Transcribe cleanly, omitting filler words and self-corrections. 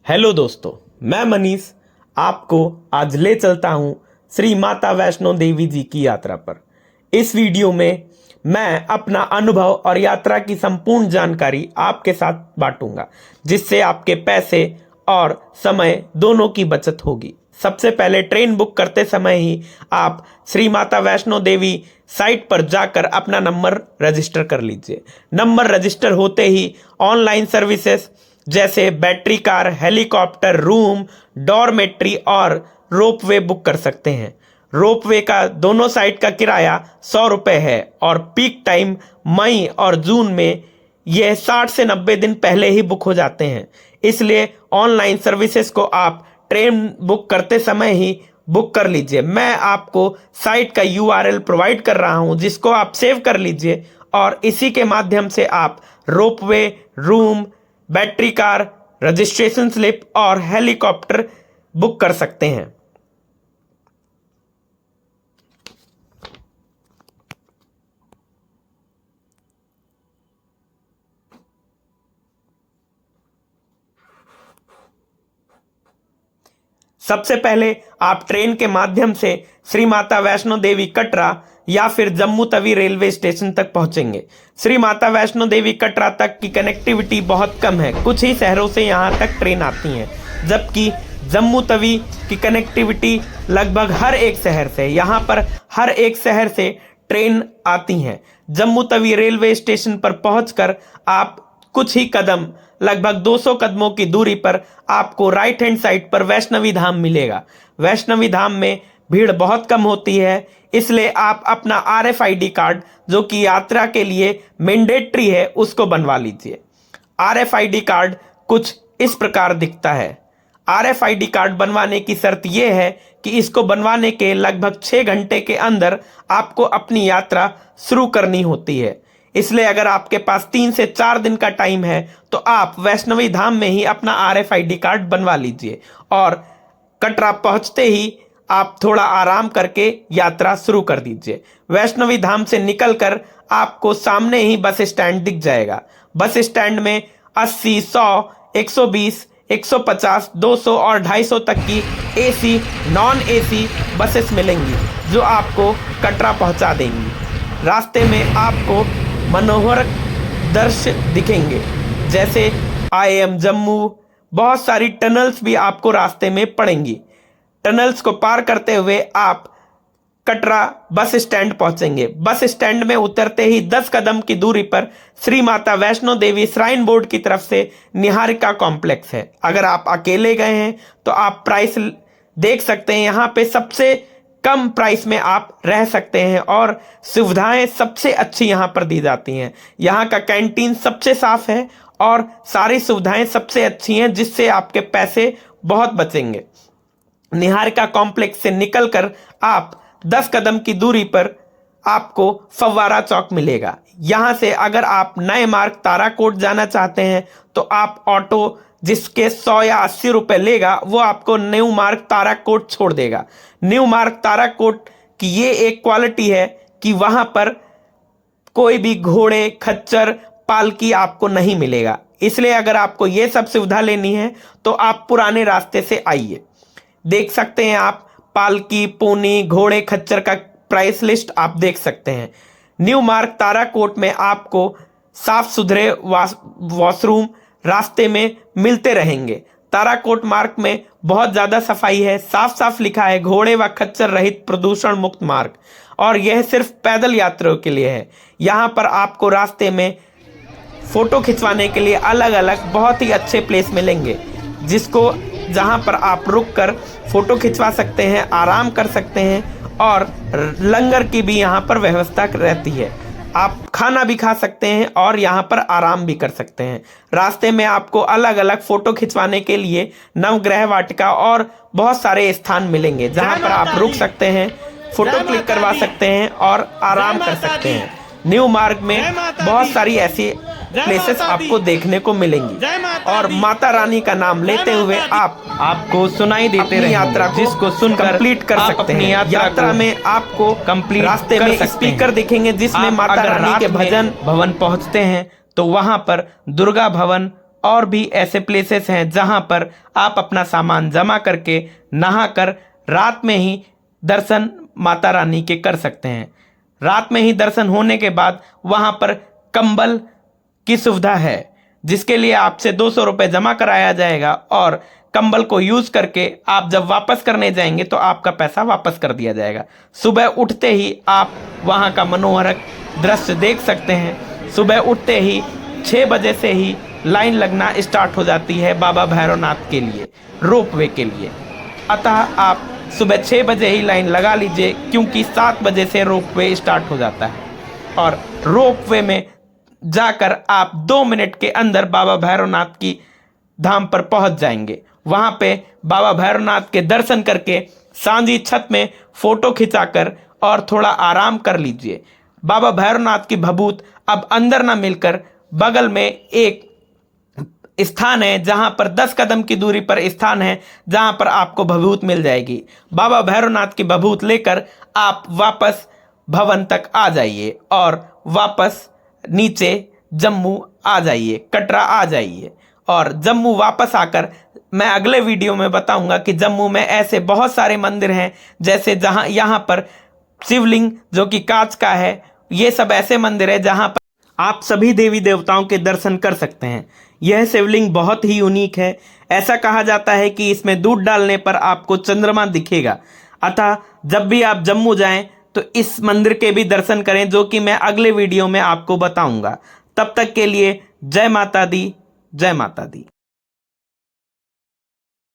Hello दोस्तों, मैं मनीष आपको आज ले चलता हूं श्री माता वैष्णो देवी जी की यात्रा पर। इस वीडियो में मैं अपना अनुभव और यात्रा की संपूर्ण जानकारी आपके साथ बांटूंगा, जिससे आपके पैसे और समय दोनों की बचत होगी। सबसे पहले ट्रेन बुक करते समय ही आप श्री माता वैष्णो देवी साइट पर जाकर अपना नंबर रजिस्टर कर लीजिए। नंबर रजिस्टर होते ही ऑनलाइन सर्विसेज जैसे battery car, helicopter, room, dormitory और रोपवे बुक कर सकते हैं। रोपवे का दोनों साइड का किराया 100 रुपये है और पीक टाइम मई और जून में यह 60 से 90 दिन पहले ही बुक हो जाते हैं। इसलिए ऑनलाइन सर्विसेज को आप ट्रेन बुक करते समय ही बुक कर लीजिए। मैं आपको साइट का URL प्रोवाइड कर रहा हूं, जिसको आप सेव कर लीजिए और इसी के माध्यम से आप ropeway, room, battery car, registration slip और हेलीकॉप्टर बुक कर सकते हैं। सबसे पहले आप ट्रेन के माध्यम से श्री माता वैष्णो देवी कटरा या फिर जम्मू तवी रेलवे स्टेशन तक पहुंचेंगे। श्री माता वैष्णो देवी कटरा तक की कनेक्टिविटी बहुत कम है, कुछ ही शहरों से यहां तक ट्रेन आती हैं, जबकि जम्मू तवी की कनेक्टिविटी लगभग हर एक शहर से, यहां पर हर एक शहर से ट्रेन आती हैं। जम्मू तवी रेलवे स्टेशन पर पहुंचकर आप कुछ ही कदम, लगभग 200 कदमों की दूरी पर आपको राइट हैंड साइड पर वैष्णवी धाम मिलेगा। वैष्णवी धाम में भीड़ बहुत कम होती है, इसलिए आप अपना RFID कार्ड, जो कि यात्रा के लिए मैंडेटरी है, उसको बनवा लीजिए। RFID कार्ड कुछ इस प्रकार दिखता है। RFID कार्ड बनवाने की शर्त यह है कि इसको बनवाने के लगभग 6 घंटे के अंदर आपको अपनी यात्रा शुरू करनी होती है। इसलिए अगर आपके पास 3 से 4 दिन का टाइम है तो आप वैष्णवी धाम में ही अपना RFID कार्ड बनवा लीजिए और कटरा पहुंचते ही आप थोड़ा आराम करके यात्रा शुरू कर दीजिए। वैष्णवी धाम से निकलकर आपको सामने ही बस स्टैंड दिख जाएगा। बस स्टैंड में 80, 100, 120, 150, 200 और 250 तक की AC, नॉन AC बसेस मिलेंगी, जो आपको कटरा पहुंचा देंगी। रास्ते में आपको मनोहर दृश्य दिखेंगे, जैसे IIM जम्मू। बहुत सारी टनल्स भी आपको रास्ते में पड़ेंगी। टनल्स को पार करते हुए आप कटरा बस स्टैंड पहुंचेंगे। बस स्टैंड में उतरते ही 10 कदम की दूरी पर श्री माता वैष्णो देवी श्राइन बोर्ड की तरफ से निहारिका कॉम्प्लेक्स है। अगर आप अकेले गए हैं तो आप प्राइस देख सकते हैं। यहाँ पे सबसे कम प्राइस में आप रह सकते हैं और सुविधाएं सबसे अच्छी यहाँ पर दी जाती हैं। यहाँ का कैंटीन सबसे साफ है और सारी सुविधाएं सबसे अच्छी हैं, जिससे आपके पैसे बहुत बचेंगे। निहारिका कॉम्प्लेक्स से निकलकर आप 10 कदम की दूरी पर आपको फव्वारा चौक मिलेगा। यहाँ से अगर आप नए मार्ग ताराकोट जाना चाहते हैं तो आप ऑटो, जिसके 100 या 80 रुपये लेगा, वो आपको न्यू मार्ग ताराकोट छोड़ देगा। न्यू मार्ग ताराकोट की ये एक क्वालिटी है कि वहाँ पर कोई भी घोड़े, खच्चर, पालकी आपको नहीं मिलेगा। इसलिए अगर आपको ये सब सुविधा लेनी है तो आप पुराने रास्ते से आइए। देख सकते हैं आप पालकी, पोनी, घोड़े, खच्चर का प्राइस लिस्ट आप देख सकते हैं। न्यू मार्ग ताराकोट में आपको साफ सुथरे वॉशरूम रास्ते में मिलते रहेंगे। ताराकोट मार्ग में बहुत ज़्यादा सफाई है, साफ साफ लिखा है घोड़े व खच्चर रहित प्रदूषण मुक्त मार्ग, और यह सिर्फ पैदल यात्रियों के लिए है। यहाँ पर आपको रास्ते में फ़ोटो खिंचवाने के लिए अलग अलग बहुत ही अच्छे प्लेस मिलेंगे, जहाँ पर आप रुक कर फ़ोटो खिंचवा सकते हैं, आराम कर सकते हैं, और लंगर की भी यहाँ पर व्यवस्था रहती है। आप खाना भी खा सकते हैं और यहाँ पर आराम भी कर सकते हैं। रास्ते में आपको अलग अलग फ़ोटो खिंचवाने के लिए नवग्रह वाटिका और बहुत सारे स्थान मिलेंगे, जहाँ पर आप रुक सकते हैं, फ़ोटो क्लिक करवा सकते हैं और आराम कर सकते हैं। न्यू मार्ग में बहुत सारी ऐसी प्लेसेस आपको देखने को मिलेंगी और माता रानी का नाम लेते हुए आपको सुनाई देते रहे यात्रा जिसको सुन कंप्लीट कर सकते हैं। यात्रा में आपको कंप्लीट रास्ते में स्पीकर दिखेंगे, जिसमें माता रानी के भजन। भवन पहुंचते हैं तो वहां पर दुर्गा भवन और भी ऐसे प्लेसेस हैं जहां पर आप अपना सामान जमा करके नहाकर रात में ही दर्शन माता रानी के कर सकते हैं। रात में ही दर्शन होने के बाद वहां पर कंबल की सुविधा है, जिसके लिए आपसे 200 रुपये जमा कराया जाएगा और कंबल को यूज करके आप जब वापस करने जाएंगे तो आपका पैसा वापस कर दिया जाएगा। सुबह उठते ही आप वहां का मनोहरक दृश्य देख सकते हैं। सुबह उठते ही 6 बजे से ही लाइन लगना स्टार्ट हो जाती है बाबा भैरवनाथ के लिए, रोपवे के लिए। अतः आप सुबह 6 बजे ही लाइन लगा लीजिए, क्योंकि 7 बजे से रोपवे स्टार्ट हो जाता है और रोपवे में जाकर आप 2 मिनट के अंदर बाबा भैरवनाथ की धाम पर पहुंच जाएंगे। वहां पे बाबा भैरवनाथ के दर्शन करके सांझी छत में फोटो खिंचाकर और थोड़ा आराम कर लीजिए। बाबा भैरवनाथ की भभूत अब अंदर ना मिलकर बगल में एक स्थान है जहां पर 10 कदम की दूरी पर स्थान है जहां पर आपको भभूत मिल जाएगी। बाबा भैरवनाथ की भभूत लेकर आप वापस भवन तक आ जाइए और वापस नीचे जम्मू आ जाइए, कटरा आ जाइए। और जम्मू वापस आकर मैं अगले वीडियो में बताऊंगा कि जम्मू में ऐसे बहुत सारे मंदिर हैं, जैसे जहां यहाँ पर शिवलिंग जो कि कांच का है, ये सब ऐसे मंदिर है जहां पर आप सभी देवी देवताओं के दर्शन कर सकते हैं। यह शिवलिंग बहुत ही यूनिक है। ऐसा कहा जाता है कि इसमें दूध डालने पर आपको चंद्रमा दिखेगा। अतः जब भी आप जम्मू जाएं तो इस मंदिर के भी दर्शन करें, जो कि मैं अगले वीडियो में आपको बताऊंगा। तब तक के लिए जय माता दी, जय माता दी।